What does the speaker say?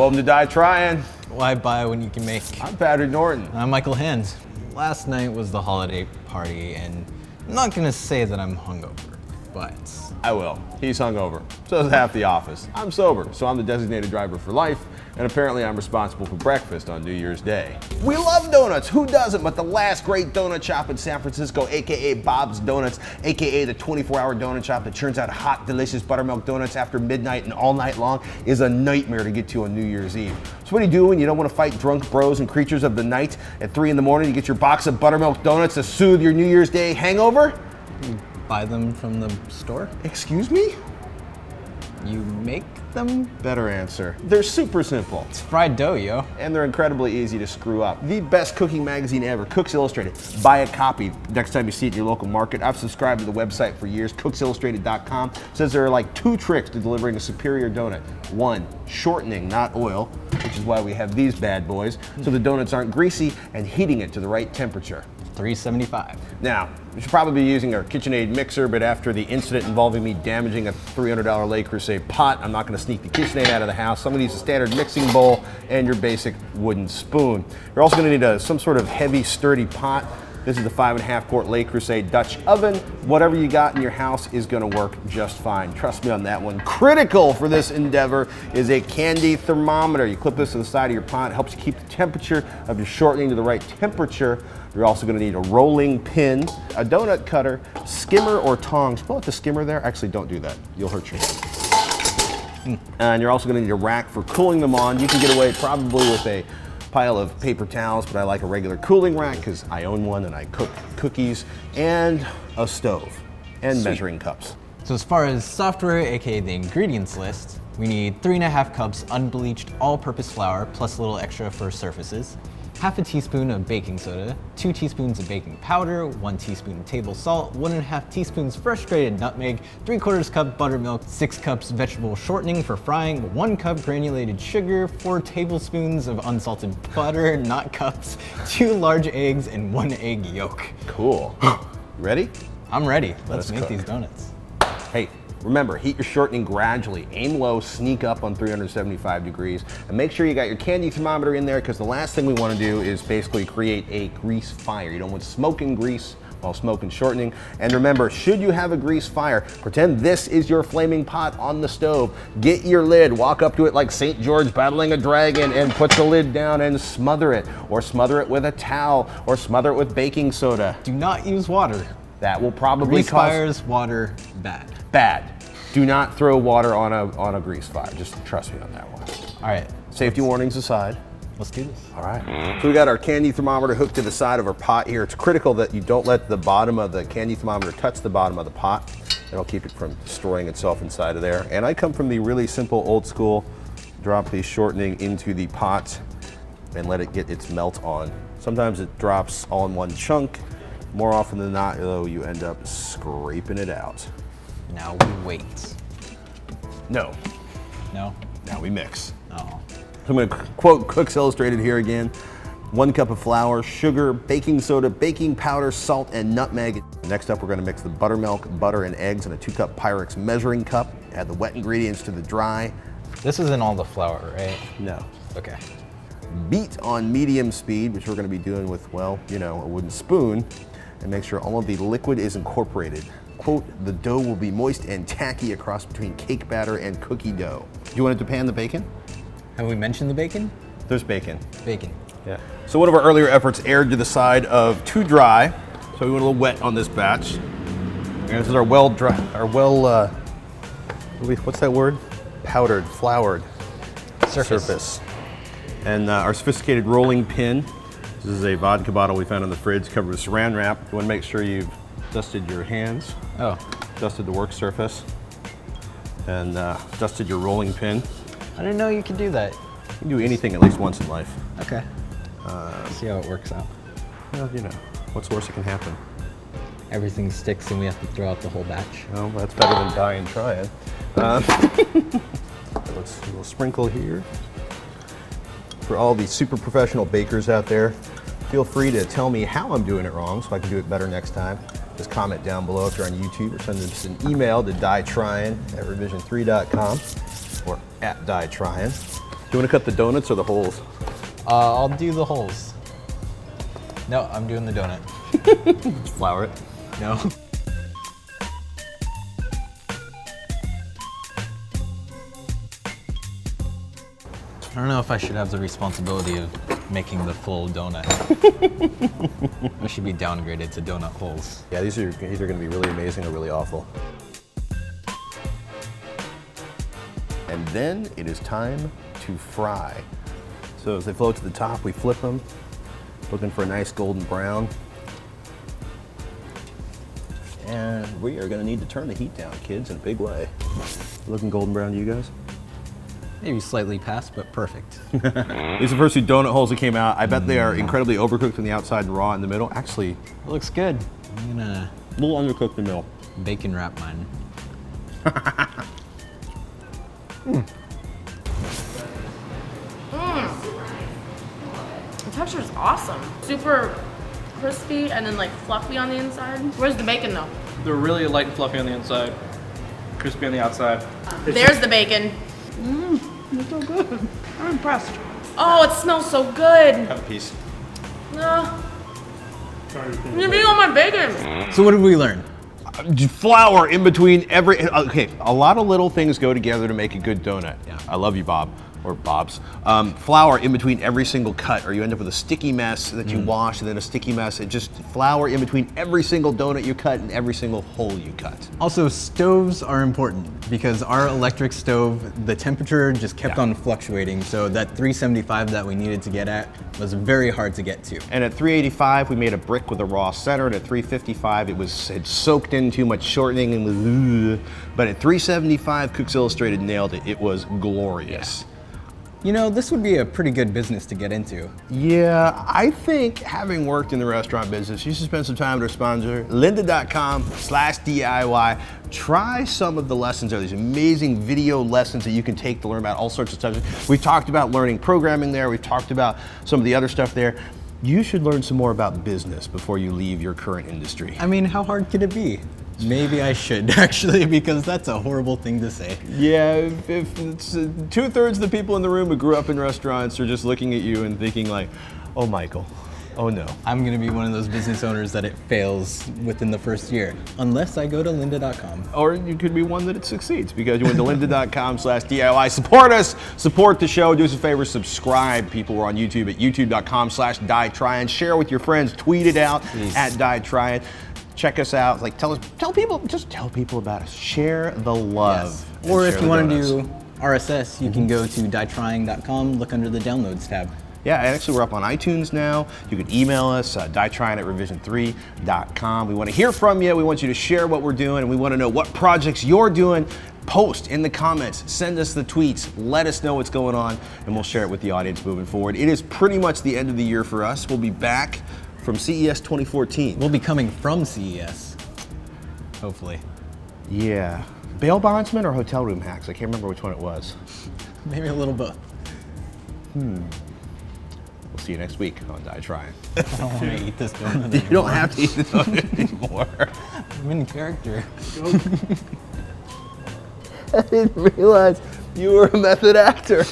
Welcome to Tryin. Why buy when you can make? I'm Patrick Norton. I'm Michael Hands. Last night was the holiday party, and I'm not gonna say that I'm hungover, but I will. He's hungover. So is half the office. I'm sober, so I'm the designated driver for life, and apparently I'm responsible for breakfast on New Year's Day. We love donuts. Who doesn't? But the last great donut shop in San Francisco, aka Bob's Donuts, aka the 24-hour donut shop that churns out hot, delicious buttermilk donuts after midnight and all night long, is a nightmare to get to on New Year's Eve. So what do you do when you don't want to fight drunk bros and creatures of the night? At 3 in the morning, you get your box of buttermilk donuts to soothe your New Year's Day hangover? you buy them from the store? Excuse me? You make them? Better answer. They're super simple. It's fried dough, yo. And they're incredibly easy to screw up. The best cooking magazine ever, Cooks Illustrated. Buy a copy next time you see it in your local market. I've subscribed to the website for years, cooksillustrated.com. Says there are like 2 tricks to delivering a superior donut. 1, shortening, not oil, which is why we have these bad boys, so the donuts aren't greasy, and heating it to the right temperature. 375. Now, you should probably be using our KitchenAid mixer, but after the incident involving me damaging a $300 Le Creuset pot, I'm not gonna sneak the KitchenAid out of the house. So I'm gonna use a standard mixing bowl and your basic wooden spoon. You're also gonna need some sort of heavy, sturdy pot. This is the 5.5 quart Le Creuset Dutch oven. Whatever you got in your house is gonna work just fine. Trust me on that one. Critical for this endeavor is a candy thermometer. You clip this to the side of your pot. It helps you keep the temperature of your shortening to the right temperature. You're also gonna need a rolling pin, a donut cutter, skimmer or tongs. Pull out the skimmer there. Actually, don't do that. You'll hurt your hand. And you're also gonna need a rack for cooling them on. You can get away probably with a pile of paper towels, but I like a regular cooling rack because I own one and I cook cookies, and a stove, and measuring cups. So as far as software, aka the ingredients list, we need 3.5 cups unbleached all-purpose flour, plus a little extra for surfaces, half a teaspoon of baking soda, 2 teaspoons of baking powder, 1 teaspoon table salt, 1.5 teaspoons fresh grated nutmeg, 3/4 cup buttermilk, 6 cups vegetable shortening for frying, 1 cup granulated sugar, 4 tablespoons of unsalted butter, not cups, 2 large eggs, and 1 egg yolk. Cool. You ready? I'm ready. Let's make cook. these donuts. Hey, remember, heat your shortening gradually. Aim low, sneak up on 375 degrees, and make sure you got your candy thermometer in there, because the last thing we want to do is basically create a grease fire. You don't want smoke and grease while smoking shortening. And remember, should you have a grease fire, pretend this is your flaming pot on the stove. Get your lid, walk up to it like St. George battling a dragon, and put the lid down and smother it, or smother it with a towel, or smother it with baking soda. Do not use water. That will probably Grease cause fires, water, bad. bad. Do not throw water on a grease fire. Just trust me on that one. All right, Safety warnings aside. let's do this. All right. So we got our candy thermometer hooked to the side of our pot here. It's critical that you don't let the bottom of the candy thermometer touch the bottom of the pot. That'll keep it from destroying itself inside of there. And I come from the really simple, old school, drop the shortening into the pot and let it get its melt on. Sometimes it drops all in one chunk. More often than not, though, you end up scraping it out. Now we wait. No, No? now we mix. Oh. So I'm going to quote Cooks Illustrated here again. 1 cup of flour, sugar, baking soda, baking powder, salt, and nutmeg. Next up, we're going to mix the buttermilk, butter, and eggs in a 2-cup Pyrex measuring cup. Add the wet ingredients to the dry. This isn't all the flour, right? No. Okay. Beat on medium speed, which we're going to be doing with, well, you know, a wooden spoon, and make sure all of the liquid is incorporated. Quote, the dough will be moist and tacky, a cross between cake batter and cookie dough. Do you want it to pan the bacon? Have we mentioned the bacon? There's bacon. Bacon. Yeah. So one of our earlier efforts erred to the side of too dry, so we went a little wet on this batch. And this is our what's that word? Powdered, floured surface. And our sophisticated rolling pin. This is a vodka bottle we found in the fridge covered with saran wrap. You want to make sure you've dusted your hands, Oh, dusted the work surface, and dusted your rolling pin. I didn't know you could do that. You can do anything at least once in life. Okay. See how it works out. Well, you know, what's worse that can happen? Everything sticks and we have to throw out the whole batch. Well, that's better than die and try it. Let's do a little sprinkle here. For all the super professional bakers out there, feel free to tell me how I'm doing it wrong so I can do it better next time. Just comment down below if you're on YouTube, or send us an email to dietryin@revision3.com or @dietryin. you want to cut the donuts or the holes? I'll do the holes. No, I'm doing the donut. Just flour it. No. I don't know if I should have the responsibility of making the full donut. I should be downgraded to donut holes. Yeah, these are either going to be really amazing or really awful. And then it is time to fry. So as they float to the top, we flip them, looking for a nice golden brown. And we are going to need to turn the heat down, kids, in a big way. Looking golden brown to you guys? Maybe slightly past, but perfect. These are the first two donut holes that came out. I bet they are incredibly overcooked on the outside and raw in the middle. Actually, It looks good. I'm gonna a little undercooked in the middle. bacon wrap mine. The texture is awesome. Super crispy and then like fluffy on the inside. Where's the bacon though? They're really light and fluffy on the inside, crispy on the outside. There's the bacon. It's so good. I'm impressed. Oh, it smells so good. Have a piece. No. You're being on my bacon. So what did we learn? Flour in between every, okay, a lot of little things go together to make a good donut. Yeah. I love you, Bob, or Bob's. Flour in between every single cut, or you end up with a sticky mess that you wash and then a sticky mess. It just flour in between every single donut you cut and every single hole you cut. Also, stoves are important because our electric stove, the temperature just kept on fluctuating. So that 375 that we needed to get at was very hard to get to. And at 385, we made a brick with a raw center, and at 355, it soaked in too much shortening and was, but at 375, Cooks Illustrated nailed it. It was glorious. You know, this would be a pretty good business to get into. Yeah, I think having worked in the restaurant business, you should spend some time with our sponsor, lynda.com/DIY. Try some of the lessons there. These amazing video lessons that you can take to learn about all sorts of stuff. We've talked about learning programming there. We've talked about some of the other stuff there. You should learn some more about business before you leave your current industry. I mean, how hard could it be? Maybe I should actually, because that's a horrible thing to say. Yeah, if it's 2/3 of the people in the room who grew up in restaurants are just looking at you and thinking like, oh, Michael, oh no. I'm gonna be one of those business owners that it fails within the first year, unless I go to lynda.com. Or you could be one that it succeeds because you went to lynda.com/DIY. Support us, support the show, do us a favor, subscribe. People, we're on YouTube at youtube.com/DieTryin. Share with your friends, tweet it out at DieTryin. Check us out. Like tell people about us. Share the love. Yes. Or if you want to do RSS, you can go to dietrying.com, look under the downloads tab. Yeah, and actually we're up on iTunes now. You can email us, dietryin@revision3.com. We want to hear from you. We want you to share what we're doing, and we want to know what projects you're doing. Post in the comments, send us the tweets, let us know what's going on, and we'll share it with the audience moving forward. It is pretty much the end of the year for us. We'll be back from CES 2014. We'll be coming from CES, hopefully. Yeah. Bail bondsman or hotel room hacks? I can't remember which one it was. Maybe a little both. We'll see you next week on Die Tryin. I don't want to eat this donut You anymore. don't have to eat the donut anymore. I'm in character. I didn't realize you were a method actor.